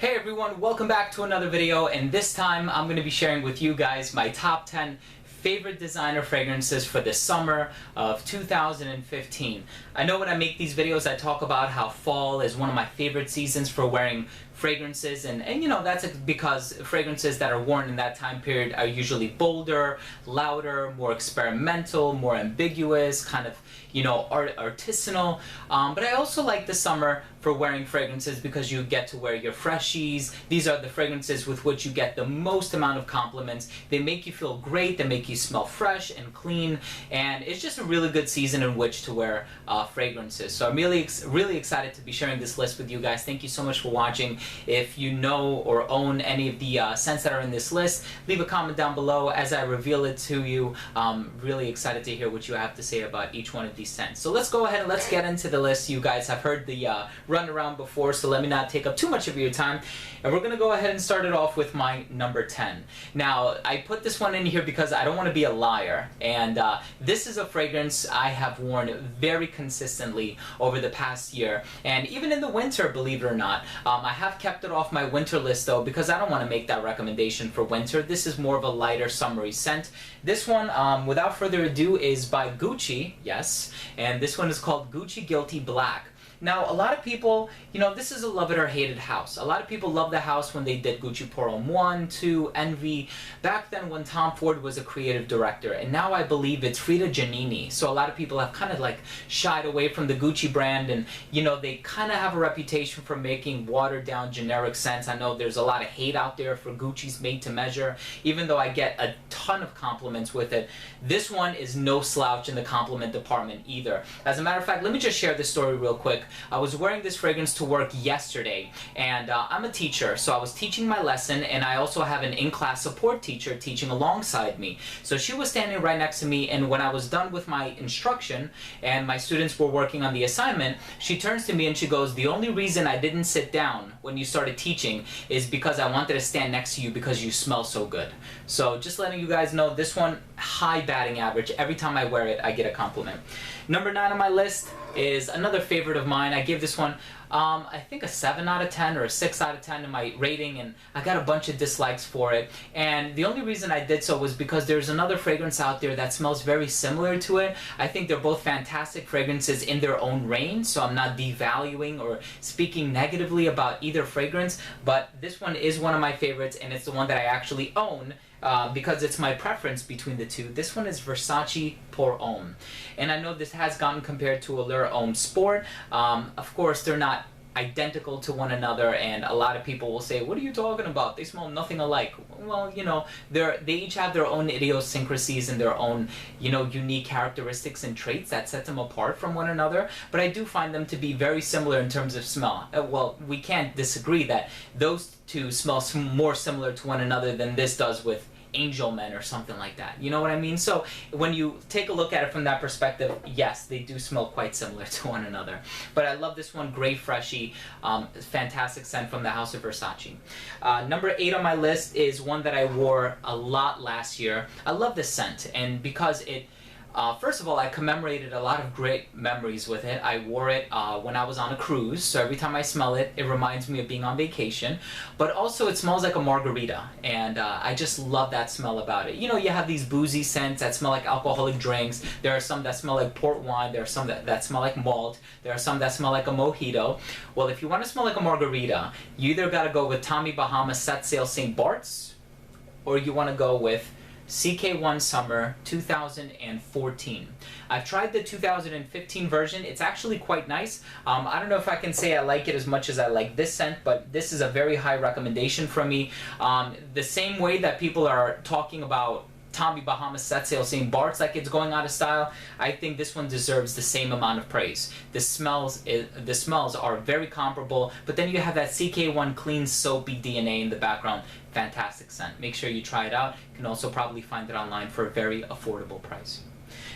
Hey everyone, welcome back to another video, and this time I'm going to be sharing with you guys my top 10 favorite designer fragrances for the summer of 2015. I know when I make these videos I talk about how fall is one of my favorite seasons for wearing fragrances, and you know, that's because fragrances that are worn in that time period are usually bolder, louder, more experimental, more ambiguous, kind of, you know, artisanal. But I also like the summer for wearing fragrances because you get to wear your freshies. These are the fragrances with which you get the most amount of compliments. They make you feel great, they make you smell fresh and clean, and it's just a really good season in which to wear fragrances. So I'm really excited to be sharing this list with you guys. Thank you so much for watching. If you know or own any of the scents that are in this list, leave a comment down below as I reveal it to you. I'm really excited to hear what you have to say about each one of these scents. So let's go ahead and let's get into the list. You guys have heard the run around before, so let me not take up too much of your time. And we're going to go ahead and start it off with my number 10. Now, I put this one in here because I don't want to be a liar. And this is a fragrance I have worn very consistently over the past year. And even in the winter, believe it or not. I have kept it off my winter list though because I don't want to make that recommendation for winter. This is more of a lighter summery scent. This one, without further ado, is by Gucci, yes. And this one is called Gucci Guilty Black. Now, a lot of people, you know, this is a love it or hate it house. A lot of people love the house when they did Gucci Pour Homme 1, 2, Envy, back then when Tom Ford was a creative director. And now I believe it's Frida Giannini. So a lot of people have kind of like shied away from the Gucci brand, and, you know, they kind of have a reputation for making watered down generic scents. I know there's a lot of hate out there for Gucci's Made to Measure, even though I get a ton of compliments with it. This one is no slouch in the compliment department either. As a matter of fact, let me just share this story real quick. I was wearing this fragrance to work yesterday, and I'm a teacher, so I was teaching my lesson, and I also have an in-class support teacher teaching alongside me. So she was standing right next to me, and when I was done with my instruction and my students were working on the assignment, she turns to me and she goes, "The only reason I didn't sit down when you started teaching is because I wanted to stand next to you because you smell so good." So just letting you guys know, this one, high batting average. Every time I wear it, I get a compliment. Number 9 on my list is another favorite of mine. I gave this one, I think a 7 out of 10 or a 6 out of 10 in my rating, and I got a bunch of dislikes for it. And the only reason I did so was because there's another fragrance out there that smells very similar to it. I think they're both fantastic fragrances in their own range, so I'm not devaluing or speaking negatively about either fragrance, but this one is one of my favorites, and it's the one that I actually own. Because it's my preference between the two. This one is Versace Pour Homme. And I know this has gotten compared to Allure Homme Sport. Of course, they're not identical to one another, and a lot of people will say, "What are you talking about? They smell nothing alike." Well, you know, they each have their own idiosyncrasies and their own, you know, unique characteristics and traits that set them apart from one another, but I do find them to be very similar in terms of smell. Well, we can't disagree that those two smell more similar to one another than this does with Angel Men or something like that. You know what I mean? So when you take a look at it from that perspective, yes, they do smell quite similar to one another. But I love this one, Grey Freshie, fantastic scent from the House of Versace. Number 8 on my list is one that I wore a lot last year. I love this scent, and because it first of all, I commemorated a lot of great memories with it. I wore it when I was on a cruise, so every time I smell it, it reminds me of being on vacation. But also, it smells like a margarita, and I just love that smell about it. You know, you have these boozy scents that smell like alcoholic drinks. There are some that smell like port wine. There are some that smell like malt. There are some that smell like a mojito. Well, if you want to smell like a margarita, you either got to go with Tommy Bahama Set Sail St. Bart's, or you want to go with CK1 Summer 2014. I've tried the 2015 version. It's actually quite nice. I don't know if I can say I like it as much as I like this scent, but this is a very high recommendation from me. The same way that people are talking about Tommy Bahama Set Sail St. Bart's like it's going out of style, I think this one deserves the same amount of praise. The smells are very comparable, but then you have that CK1 clean soapy DNA in the background. Fantastic scent. Make sure you try it out. You can also probably find it online for a very affordable price.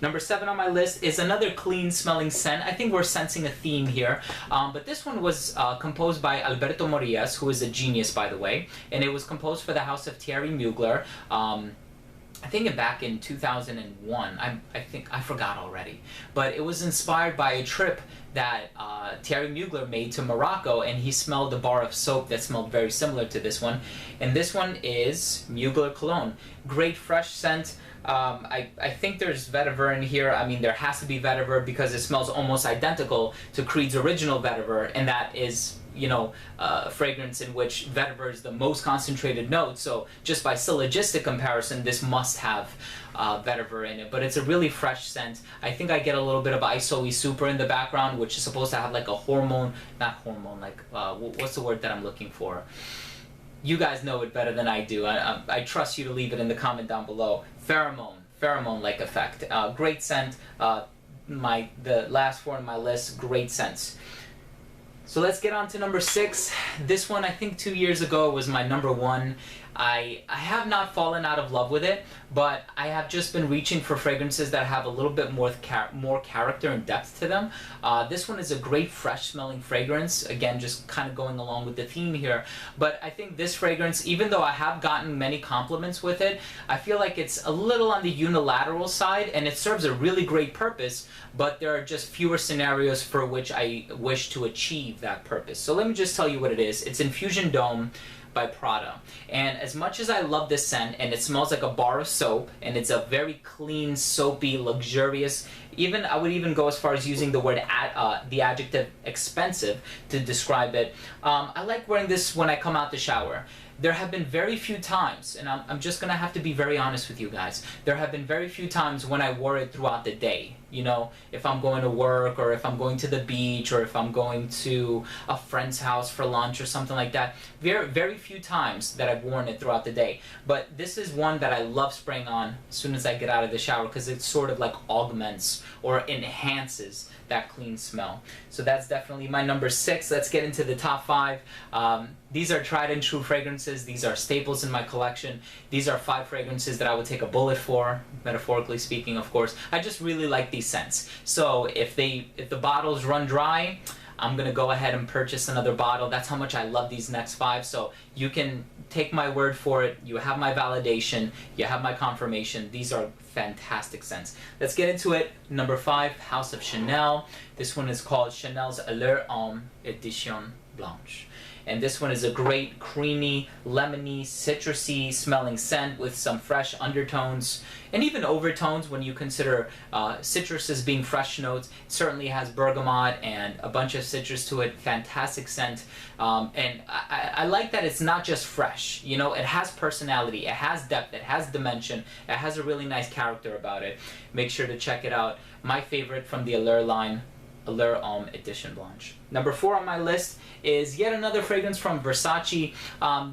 Number 7 on my list is another clean smelling scent. I think we're sensing a theme here, but this one was composed by Alberto Morillas, who is a genius, by the way, and it was composed for the house of Thierry Mugler. I think back in 2001, I think, I forgot already, but it was inspired by a trip that Thierry Mugler made to Morocco, and he smelled a bar of soap that smelled very similar to this one, and this one is Mugler Cologne. Great fresh scent. I think there's vetiver in here. I mean, there has to be vetiver because it smells almost identical to Creed's original vetiver, and that is, you know, a fragrance in which vetiver is the most concentrated note. So just by syllogistic comparison, this must have vetiver in it. But it's a really fresh scent. I think I get a little bit of Isoe Super in the background, which is supposed to have like a hormone, not hormone, like what's the word that I'm looking for? You guys know it better than I do. I trust you to leave it in the comment down below. Pheromone-like effect. Great scent. The last four on my list, great scents. So let's get on to number 6. This one, I think 2 years ago, was my number 1. I have not fallen out of love with it, but I have just been reaching for fragrances that have a little bit more character and depth to them. This one is a great fresh smelling fragrance, again just kind of going along with the theme here, but I think this fragrance, even though I have gotten many compliments with it, I feel like it's a little on the unilateral side, and it serves a really great purpose, but there are just fewer scenarios for which I wish to achieve that purpose. So let me just tell you what it is. It's Infusion Dome by Prada, and as much as I love this scent, and it smells like a bar of soap, and it's a very clean, soapy, luxurious, I would even go as far as using the word the adjective expensive to describe it. I like wearing this when I come out the shower. There have been very few times, and I'm just gonna have to be very honest with you guys, there have been very few times when I wore it throughout the day. You know, if I'm going to work, or if I'm going to the beach, or if I'm going to a friend's house for lunch or something like that. Very, very few times that I've worn it throughout the day. But this is one that I love spraying on as soon as I get out of the shower, because it sort of like augments or enhances that clean smell. So that's definitely my number 6. Let's get into the top 5. These are tried and true fragrances. These are staples in my collection. These are 5 fragrances that I would take a bullet for, metaphorically speaking, of course. I just really like these scents. So if the bottles run dry, I'm gonna go ahead and purchase another bottle. That's how much I love these next 5. So you can take my word for it. You have my validation. You have my confirmation. These are fantastic scents. Let's get into it. Number 5, House of Chanel. This one is called Chanel's Allure Homme Edition Blanche. And this one is a great creamy, lemony, citrusy smelling scent with some fresh undertones and even overtones when you consider citrus as being fresh notes. It certainly has bergamot and a bunch of citrus to it. Fantastic scent. And I like that it's not just fresh. You know, it has personality, it has depth, it has dimension, it has a really nice character about it. Make sure to check it out. My favorite from the Allure line, Allure Homme Edition Blanche. Number 4 on my list is yet another fragrance from Versace.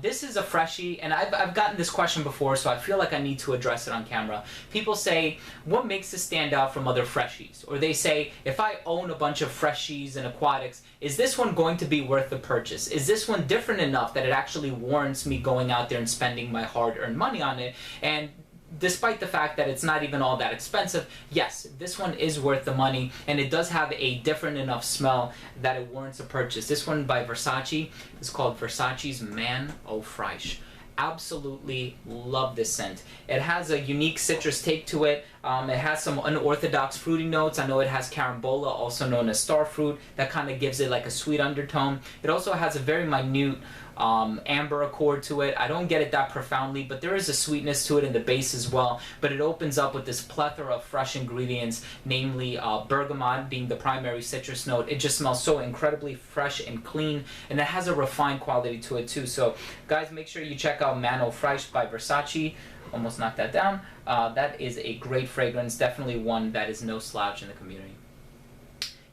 This is a freshie, and I've gotten this question before, so I feel like I need to address it on camera. People say, what makes this stand out from other freshies? Or they say, if I own a bunch of freshies and aquatics, is this one going to be worth the purchase? Is this one different enough that it actually warrants me going out there and spending my hard-earned money on it? And despite the fact that it's not even all that expensive, yes, this one is worth the money, and it does have a different enough smell that it warrants a purchase. This one by Versace is called Versace's Man Au Fraiche. Absolutely love this scent. It has a unique citrus take to it. It has some unorthodox fruity notes. I know it has carambola, also known as starfruit, that kind of gives it like a sweet undertone. It also has a very minute amber accord to it. I don't get it that profoundly, but there is a sweetness to it in the base as well. But it opens up with this plethora of fresh ingredients, namely bergamot being the primary citrus note. It just smells so incredibly fresh and clean, and it has a refined quality to it too. So guys, make sure you check out Man Au Fraiche by Versace. Almost knocked that down. That is a great fragrance, definitely one that is no slouch in the community.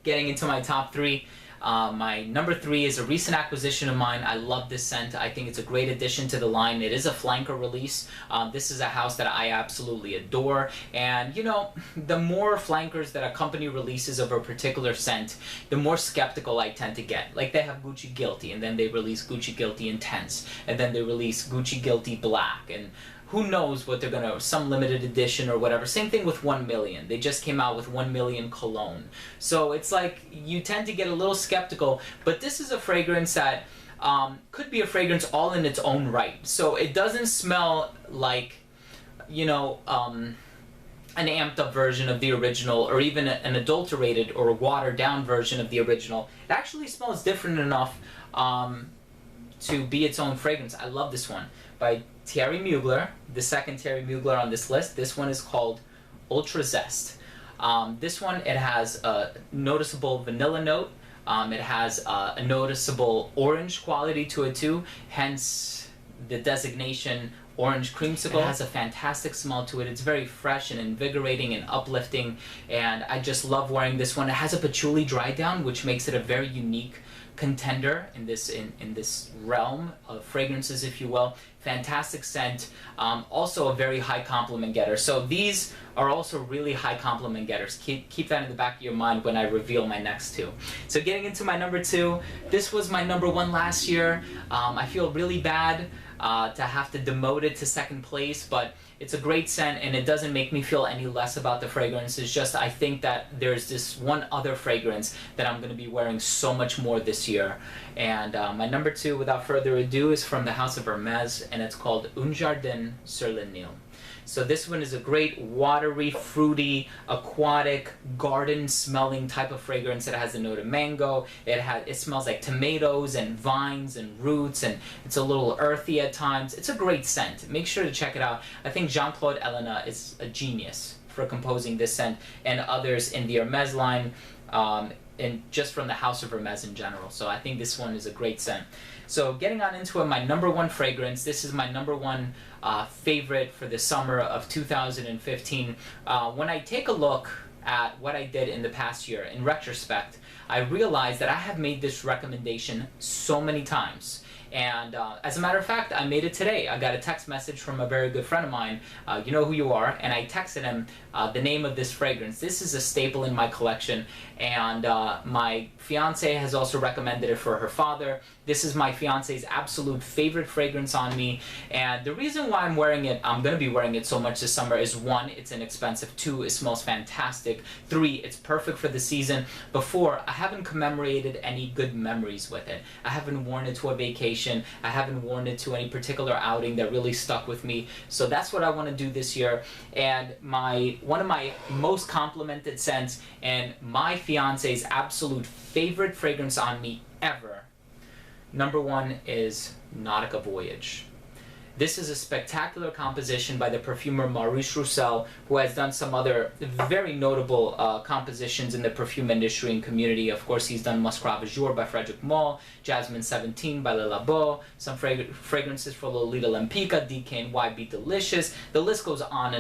Getting into my top 3. My number 3 is a recent acquisition of mine. I love this scent. I think it's a great addition to the line. It is a flanker release. This is a house that I absolutely adore. And you know, the more flankers that a company releases of a particular scent, the more skeptical I tend to get. Like they have Gucci Guilty, and then they release Gucci Guilty Intense, and then they release Gucci Guilty Black, and who knows what they're gonna, some limited edition or whatever. Same thing with 1 million. They just came out with 1 million Cologne. So it's like you tend to get a little skeptical, but this is a fragrance that could be a fragrance all in its own right. So it doesn't smell like you know, an amped up version of the original, or even an adulterated or watered down version of the original. It actually smells different enough to be its own fragrance. I love this one by Thierry Mugler, the second Thierry Mugler on this list. This one is called Ultra Zest. This one, it has a noticeable vanilla note. It has a noticeable orange quality to it too, hence the designation orange creamsicle. It has a fantastic smell to it. It's very fresh and invigorating and uplifting, and I just love wearing this one. It has a patchouli dry down, which makes it a very unique contender in this realm of fragrances, if you will. Fantastic scent, also a very high compliment getter. So these are also really high compliment getters. Keep that in the back of your mind when I reveal my next two. So getting into my number two, this was my number one last year. I feel really bad to have to demote it to second place, but it's a great scent and it doesn't make me feel any less about the fragrance. It's just I think that there's this one other fragrance that I'm going to be wearing so much more this year. And my number two, without further ado, is from the House of Hermes, and it's called Un Jardin sur le Nil. So this one is a great watery, fruity, aquatic, garden-smelling type of fragrance. It has a note of mango. It smells like tomatoes and vines and roots, and it's a little earthy at times. It's a great scent. Make sure to check it out. I think Jean-Claude Ellena is a genius for composing this scent, and others in the Hermes line, and just from the House of Hermes in general. So I think this one is a great scent. So getting on into it, my number one fragrance, this is my number one favorite for the summer of 2015. When I take a look at what I did in the past year, in retrospect, I realized that I have made this recommendation so many times. And as a matter of fact, I made it today. I got a text message from a very good friend of mine, you know who you are, and I texted him the name of this fragrance. This is a staple in my collection, and my fiance has also recommended it for her father. This is my fiance's absolute favorite fragrance on me, and the reason why I'm wearing it, I'm going to be wearing it so much this summer, is one, it's inexpensive, two, it smells fantastic, three, it's perfect for the season, but four, I haven't commemorated any good memories with it. I haven't worn it to a vacation, I haven't worn it to any particular outing that really stuck with me, so that's what I want to do this year. And one of my most complimented scents and my fiance's absolute favorite fragrance on me ever, number one, is Nautica Voyage. This is a spectacular composition by the perfumer Maurice Roussel, who has done some other very notable compositions in the perfume industry and community. Of course, he's done Muscrat Jour by Frederic Malle, Jasmine 17 by Le Labo, some fragrances for Lolita Lempica, DKNY Be Delicious. The list goes on.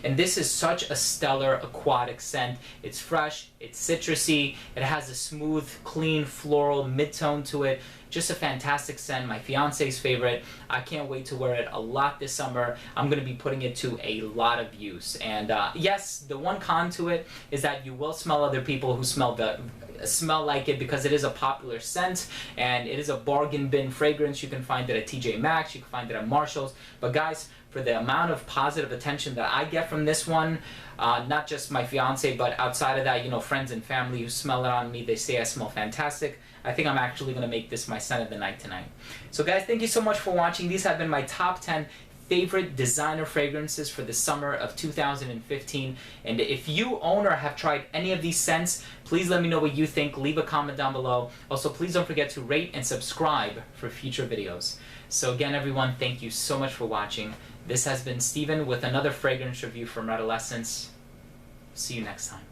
And this is such a stellar aquatic scent. It's fresh, it's citrusy, it has a smooth, clean, floral mid-tone to it. Just a fantastic scent, my fiance's favorite. I can't wait to wear it a lot this summer. I'm going to be putting it to a lot of use. And yes, the one con to it is that you will smell other people who smell like it, because it is a popular scent and it is a bargain bin fragrance. You can find it at TJ Maxx, you can find it at Marshall's. But guys, for the amount of positive attention that I get from this one, not just my fiance, but outside of that, you know, friends and family who smell it on me, they say I smell fantastic. I think I'm actually going to make this my scent of the night tonight. So guys, thank you so much for watching. These have been my top 10 favorite designer fragrances for the summer of 2015. And if you own or have tried any of these scents, please let me know what you think. Leave a comment down below. Also, please don't forget to rate and subscribe for future videos. So again, everyone, thank you so much for watching. This has been Steven with another fragrance review from Redolessence. See you next time.